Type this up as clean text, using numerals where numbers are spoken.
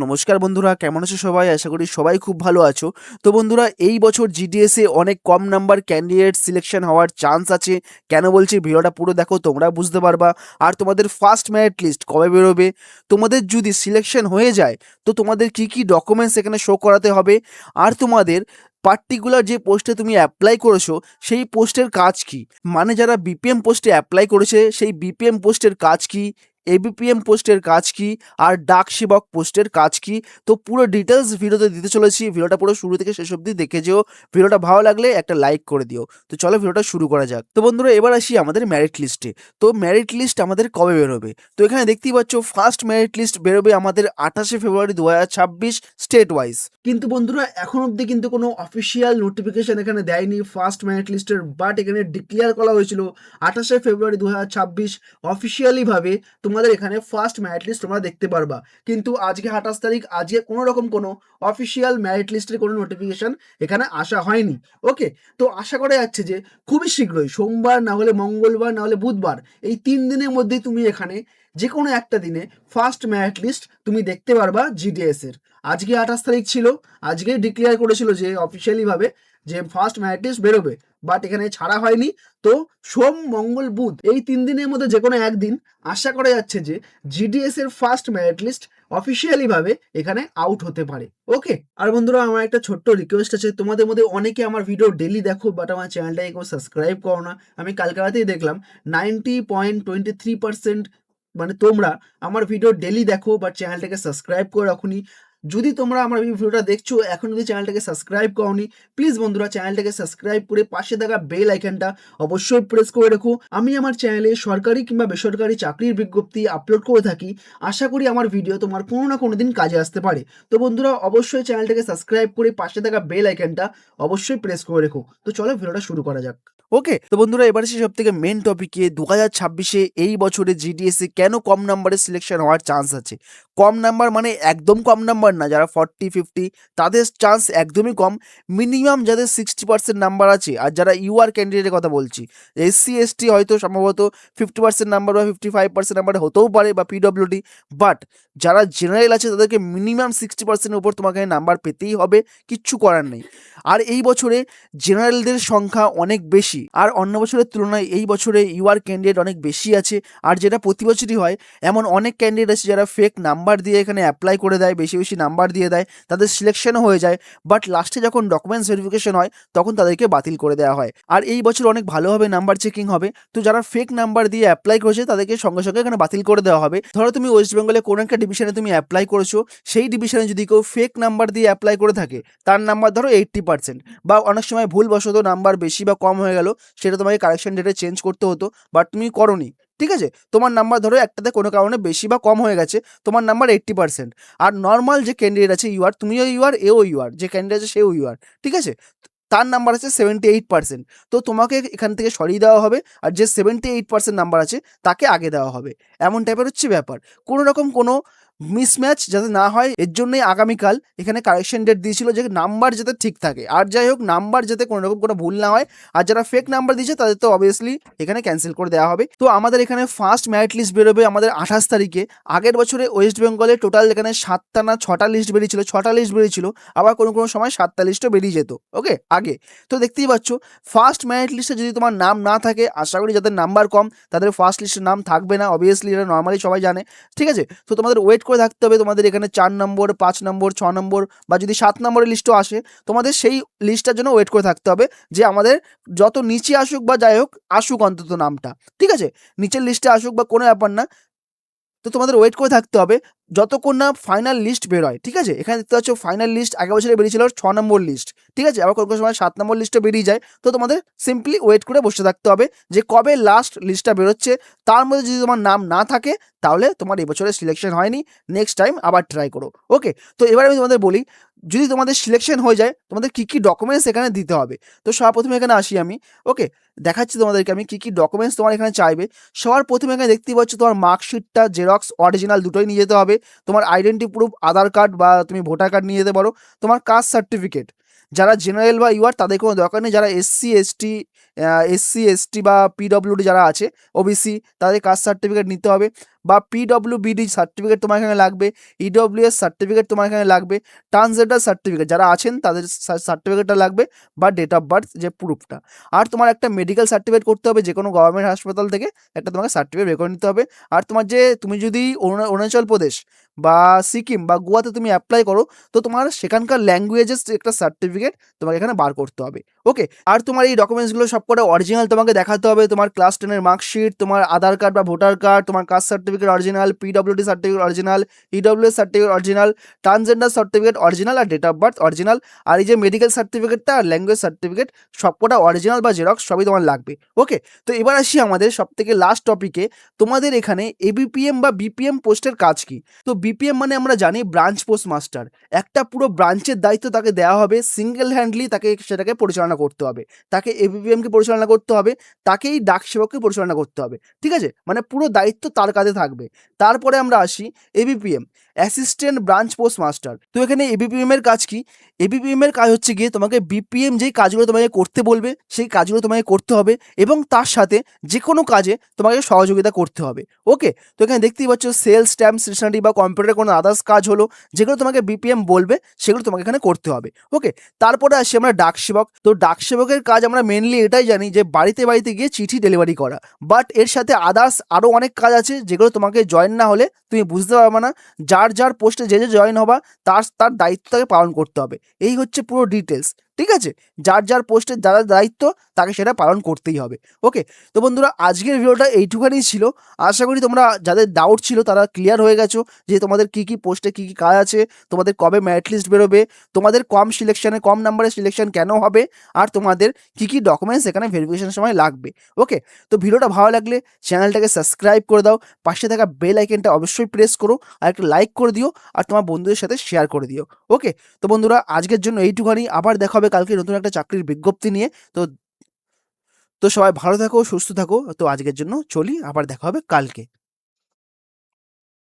নমস্কার বন্ধুরা, কেমন আছো সবাই? আশা করি সবাই খুব ভালো আছো। তো বন্ধুরা, এই বছর জিডিএস এ অনেক কম নাম্বার ক্যান্ডিডেট সিলেকশন হওয়ার চান্স আছে। কেন বলছি, ভিডিওটা পুরো দেখো, তোমরা বুঝতে পারবা। আর তোমাদের ফার্স্ট মেরিট লিস্ট কবে বেরোবে, তোমাদের যদি সিলেকশন হয়ে যায় তো তোমাদের কি কি ডকুমেন্টস এখানে শো করাতে হবে, আর তোমাদের পার্টিকুলার যে পোস্টে তুমি অ্যাপ্লাই করেছো সেই পোস্টের কাজ কি, মানে যারা বিপিএম পোস্টে অ্যাপ্লাই করেছে সেই বিপিএম পোস্টের কাজ কি, এবিপিএম পোস্টের কাজ কি, আর ডাক সেবক পোস্টের কাজ কি। তো পুরো ডিটেলস ভিডিওতে দিতে চলেছি। ভিডিওটা পুরো শুরু থেকে শেষ অবধি দেখে যেও। ভিডিওটা ভালো লাগলে একটা লাইক করে দিও। তো চলো ভিডিওটা শুরু করা যাক। তো বন্ধুরা, এবার আসি আমাদের মেরিট লিস্টে। তো মেরিট লিস্ট আমাদের কবে বেরোবে? তো এখানে দেখতেই পাচ্ছ ফার্স্ট মেরিট লিস্ট বেরোবে আমাদের 28শে ফেব্রুয়ারি 2026 স্টেট ওয়াইজ। কিন্তু বন্ধুরা, এখন অবধি কিন্তু কোনো অফিসিয়াল নোটিফিকেশন এখানে দেয়নি ফার্স্ট মেরিট লিস্টের, বাট এখানে ডিক্লেয়ার করা হয়েছিল 28শে ফেব্রুয়ারি 2026 অফিসিয়ালি ভাবে তোমাদের এখানে ফার্স্ট মেরিট লিস্ট তোমরা দেখতে পারবা। কিন্তু আজকে 28 তারিখ, আজকে কোনো রকম কোনো অফিসিয়াল মেরিট লিস্টের কোনো নোটিফিকেশন এখানে আসা হয়নি। ওকে, তো আশা করা যাচ্ছে যে খুবই শীঘ্রই সোমবার না হলে মঙ্গলবার না হলে বুধবার, এই 3 দিনের মধ্যেই তুমি এখানে যে কোনো একটা দিনে ফার্স্ট মেরিট লিস্ট তুমি দেখতে পারবা জিডিএস এর। আজকে 28 তারিখ ছিল, আজকে ডিক্লেয়ার করেছিল যে অফিসিয়ালি ভাবে যে ফার্স্ট মেরিট লিস্ট বেরোবে, বাট এখানে ছাড়া হয়নি। তো সোম মঙ্গল বুধ এই 3 দিনের মধ্যে যে কোনো একদিন আশা করা যাচ্ছে যে জিডিএস এর ফার্স্ট মেরিট লিস্ট অফিসিয়ালি ভাবে এখানে আউট হতে পারে। ওকে, আর বন্ধুরা, আমার একটা ছোট্ট রিকোয়েস্ট আছে, তোমাদের মধ্যে অনেকে আমার ভিডিও ডেলি দেখো বাট আমার চ্যানেলটাকে কেউ সাবস্ক্রাইব করো না। আমি কালকে রাতেই দেখলাম 90.23% মানে তোমরা আমার ভিডিও ডেলি দেখো বাট চ্যানেলটাকে সাবস্ক্রাইব করে রাখুনি। যদি তোমরা আমার এই ভিডিওটা দেখছো এখন যদি চ্যানেলটাকে সাবস্ক্রাইব করোনি, প্লিজ বন্ধুরা চ্যানেলটাকে সাবস্ক্রাইব করে পাশে থাকা বেল আইকনটা অবশ্যই প্রেস করে রেখো। আমি আমার চ্যানেলে সরকারি কিংবা বেসরকারি চাকরির বিজ্ঞপ্তি আপলোড করে থাকি। আশা করি আমার ভিডিও তোমার কোনো না কোনো দিন কাজে আসতে পারে। তো বন্ধুরা, অবশ্যই চ্যানেলটাকে সাবস্ক্রাইব করে পাশে থাকা বেল আইকনটা অবশ্যই প্রেস করে রেখো। তো চলো ভিডিওটা শুরু করা যাক। ওকে, তো বন্ধুরা, এবার আসি সব থেকে মেন টপিকে। 2026-এ এই বছরে জিডিএসে কেন কম নাম্বারে সিলেকশন হওয়ার চান্স আছে। কম নাম্বার মানে একদম কম নাম্বার না, যারা 40-50 তাদের চান্স একদমই কম। মিনিমাম যাদের 60% নাম্বার আছে, আর যারা ইউআর ক্যান্ডিডেটের কথা বলছি, এসসি এসটি হয়তো সম্ভবত 50% নাম্বার বা 55% নাম্বার হতেও পারে, বা পিডব্লিউডি। বাট যারা জেনারেল আছে তাদেরকে মিনিমাম 60% উপর তোমাকে নাম্বার পেতেই হবে, কিচ্ছু করার নেই। আর এই বছরে জেনারেলদের সংখ্যা অনেক বেশি, আর অন্য বছরের তুলনায় এই বছরে ইউআর ক্যান্ডিডেট অনেক বেশি আছে। আর যেটা প্রতি বছরই হয়, এমন অনেক ক্যান্ডিডেট আছে যারা ফেক নাম্বার দিয়ে এখানে অ্যাপ্লাই করে দেয়, বেশি বেশি নাম্বার দিয়ে দেয়, তাদের সিলেকশনও হয়ে যায়, বাট লাস্টে যখন ডকুমেন্টস ভেরিফিকেশন হয় তখন তাদেরকে বাতিল করে দেওয়া হয়। আর এই বছর অনেক ভালোভাবে নাম্বার চেকিং হবে। তো যারা ফেক নাম্বার দিয়ে অ্যাপ্লাই করেছে তাদেরকে সঙ্গে সঙ্গে এখানে বাতিল করে দেওয়া হবে। ধরো তুমি ওয়েস্ট বেঙ্গলে কোনো একটা ডিভিশনে তুমি অ্যাপ্লাই করেছো, সেই ডিভিশনে যদি কেউ ফেক নাম্বার দিয়ে অ্যাপ্লাই করে থাকে, তার নাম্বার ধরো 80%, বা অনেক সময় ভুলবশত নাম্বার বেশি বা কম হয়ে গেল, সেটা তোমাকে কারেকশন ডেটে চেঞ্জ করতে হতো, বাট তুমি করোনি, ঠিক আছে, তোমার নাম্বার ধরো একটাতে কোনো কারণে বেশি বা কম হয়ে গেছে, তোমার নাম্বার 80%। আর নর্মাল যে ক্যান্ডিডেট আছে ইউআর, তুমিও ইউআর এও ইউআর, যে ক্যান্ডিডেট আছে সেও ইউআর, ঠিক আছে, তার নাম্বার আছে 78%। তো তোমাকে এখান থেকে সরিয়ে দেওয়া হবে, আর যে 78% নাম্বার আছে তাকে আগে দেওয়া হবে। এমন টাইপের হচ্ছে ব্যাপার। কোনো রকম কোনো মিসম্যাচ যাতে না হয়, এর জন্যই আগামীকাল এখানে কারেকশন ডেট দিয়েছিল, যে নাম্বার যাতে ঠিক থাকে। আর যাই হোক, নাম্বার যাতে কোনো রকম কোনো ভুল না হয়, আর যারা ফেক নাম্বার দিয়েছে তাদের তো অবভিয়াসলি এখানে ক্যান্সেল করে দেওয়া হবে। তো আমাদের এখানে ফার্স্ট মেরিট লিস্ট বেরোবে আমাদের 28 তারিখে। আগের বছরে ওয়েস্ট বেঙ্গলে টোটাল এখানে 7টা না 6টা লিস্ট বেরিয়েছিল, 6টা লিস্ট বেরিয়েছিল, আবার কোনো কোনো সময় 7টা লিস্টও বেরিয়ে যেত। ওকে, আগে তো দেখতেই পাচ্ছ ফার্স্ট মেরিট লিস্টে যদি তোমার নাম না থাকে, আশা করি যাদের নাম্বার কম তাদের ফার্স্ট লিস্টের নাম থাকবে না, অবভিয়াসলি এটা নর্মালি সবাই জানে, ঠিক আছে। তো তোমাদের ওয়েট করে থাকতে হবে, তোমাদের এখানে 4 নম্বর 5 নম্বর 6 নম্বর বা যদি 7 নম্বরের লিস্টও আসে, তোমাদের সেই লিস্টটার জন্য ওয়েট করে থাকতে হবে, যে আমাদের যত নিচে আসুক বা যাই হোক, আসুক অন্তত নামটা, ঠিক আছে, নিচের লিস্টে আসুক বা কোনো ব্যাপার না। তো তোমাদের ওয়েট করে থাকতে হবে যতক্ষণ না ফাইনাল লিস্ট বেরোয়, ঠিক আছে। এখানে দেখতে পাচ্ছ ফাইনাল লিস্ট আগের বছরে বেরিয়েছিল 6 নম্বর লিস্ট, ঠিক আছে, আবার কোনো কোনো সময় 7 নম্বর লিস্টে বেরিয়ে যায়। তো তোমাদের সিম্পলি ওয়েট করে বসে থাকতে হবে যে কবে লাস্ট লিস্টটা বেরোচ্ছে। তার মধ্যে যদি তোমার নাম না থাকে তাহলে তোমার এবছরে সিলেকশন হয়নি, নেক্সট টাইম আবার ট্রাই করো। ওকে, তো এবার আমি তোমাদের বলি, যদি তোমাদের সিলেকশন হয়ে যায় তোমাদের কী কী ডকুমেন্টস এখানে দিতে হবে। তো সবার প্রথমে এখানে আসি আমি। ওকে, দেখাচ্ছি তোমাদেরকে আমি কী কী ডকুমেন্টস তোমার এখানে চাইবে। সবার প্রথমে এখানে দেখতেই পাচ্ছ তোমার মার্কশিটটা জেরক্স অরিজিনাল দুটোই নিয়ে যেতে হবে। তোমার আইডেন্টি প্রুফ আধার কার্ড বা তুমি ভোটার কার্ড নিয়ে যেতে পারো। তোমার কাস্ট সার্টিফিকেট, যারা জেনারেল বা ইউআর তাদের কোনো দরকার নেই, যারা এসসি এসটি এসসি এসটি বা পিডব্লিউডি যারা আছে ওবিসি তাদের কাস্ট সার্টিফিকেট নিতে হবে, বা পিডব্লিউবিডি সার্টিফিকেট তোমার এখানে লাগবে, ইডব্লিউএস সার্টিফিকেট তোমার এখানে লাগবে, ট্রান্সজেন্ডার সার্টিফিকেট যারা আছেন তাদের সার্টিফিকেটটা লাগবে, বা ডেট অফ বার্থ যে প্রুফটা। আর তোমার একটা মেডিকেল সার্টিফিকেট করতে হবে, যে কোনো গভর্নমেন্ট হাসপাতাল থেকে একটা তোমাকে সার্টিফিকেট বের করে নিতে হবে। আর তোমার যে তুমি যদি অরুণাচল প্রদেশ বা সিকিম বা গোয়াতে তুমি অ্যাপ্লাই করো, তো তোমার সেখানকার ল্যাঙ্গুয়েজেস একটা সার্টিফিকেট তোমাকে এখানে বার করতে হবে। ওকে, আর তোমার এই ডকুমেন্টসগুলো সবকটা অরিজিনাল তোমাকে দেখাতে হবে, তোমার ক্লাস 10-এর মার্কশিট, তোমার আধার কার্ড বা ভোটার কার্ড, তোমার caste certificate original, PWD certificate original, EWS certificate original, transgender certificate original আর ডেট অফ বার্থ অরিজিনাল। আর এই যে মেডিকেল সার্টিফিকেটটা আর ল্যাঙ্গুয়েজ সার্টিফিকেট সবকটা অরিজিনাল বা জেরক্স সবই তোমার লাগবে। ওকে, তো এবার আসি আমাদের সবথেকে লাস্ট টপিকে, তোমাদের এখানে এবিপিএম বা বিপিএম পোস্টের কাজ কি। তো বিপিএম মানে আমরা জানি ব্রাঞ্চ পোস্ট মাস্টার, একটা পুরো ব্রাঞ্চের দায়িত্ব তাকে দেওয়া হবে, সিঙ্গেল হ্যান্ডলি তাকে সেটাকে পরিচালনা করতে হবে, তাকে এবিপিএমকে পরিচালনা করতে হবে, তাকেই ডাক সেবককে পরিচালনা করতে হবে, ঠিক আছে, মানে পুরো দায়িত্ব তার কাঁধে থাকবে। তারপরে আমরা আসি ABPM, assistant branch post master. তো এখানে এবিপিএম এর কাজ কি? এবিপিএম এর কাজ হচ্ছে গিয়ে তোমাকে বিপিএম যেই কাজগুলো তোমাকে করতে বলবে সেই কাজগুলো তোমাকে করতে হবে, এবং তার সাথে যে কোনো কাজে তোমাকে সহযোগিতা করতে হবে। ওকে, তো এখানে দেখতেই পাচ্ছ সেলস, স্ট্যাম্প, স্টেশনারি বা কম্পিউটারে কোনো আদার্স কাজ হলো, যেগুলো তোমাকে বিপিএম বলবে সেগুলো তোমাকে এখানে করতে হবে। ওকে, তারপরে আসি আমরা ডাক সেবক। তো ডাক সেবকের কাজ আমরা মেনলি এটাই জানি যে বাড়িতে বাড়িতে গিয়ে চিঠি ডেলিভারি করা, বাট এর সাথে আদার্স আরও অনেক কাজ আছে যেগুলো তোমাকে জয়েন না হলে তুমি বুঝতে পারবে না। যার যার পোস্টে যে যে জয়েন হবা তার তার দায়িত্বটাকে পালন করতে হবে, এই হচ্ছে পুরো ডিটেলস, ঠিক আছে। যার যার পোস্টের যারা দায়িত্ব তাকে সেটা পালন করতেই হবে। ওকে, তো বন্ধুরা আজকের ভিডিওটা এইটুখানি ছিল। আশা করি তোমরা যাদের ডাউট ছিল তারা ক্লিয়ার হয়ে গেছো যে তোমাদের কি কি পোস্টে কি কি কাজ আছে, তোমাদের কবে মেরিট লিস্ট বেরোবে, তোমাদের কম সিলেকশনে কম নাম্বারের সিলেকশন কেন হবে, আর তোমাদের কি কি ডকুমেন্টস এখানে ভেরিফিকেশনের সময় লাগবে। ওকে, তো ভিডিওটা ভালো লাগলে চ্যানেলটাকে সাবস্ক্রাইব করে দাও, পাশে থাকা বেল আইকনটা অবশ্যই প্রেস করো, আর একটা লাইক করে দিও, আর তোমার বন্ধুদের সাথে শেয়ার করে দিও। ওকে, তো বন্ধুরা আজকের জন্য এইটুখানি, আবার দেখা হবে কালকে নতুন একটা চাকরির বিজ্ঞপ্তি নিয়ে। তো তো সবাই ভালো থাকো, সুস্থ থাকো। তো আজকের জন্য চলি, আবার দেখা হবে কালকে।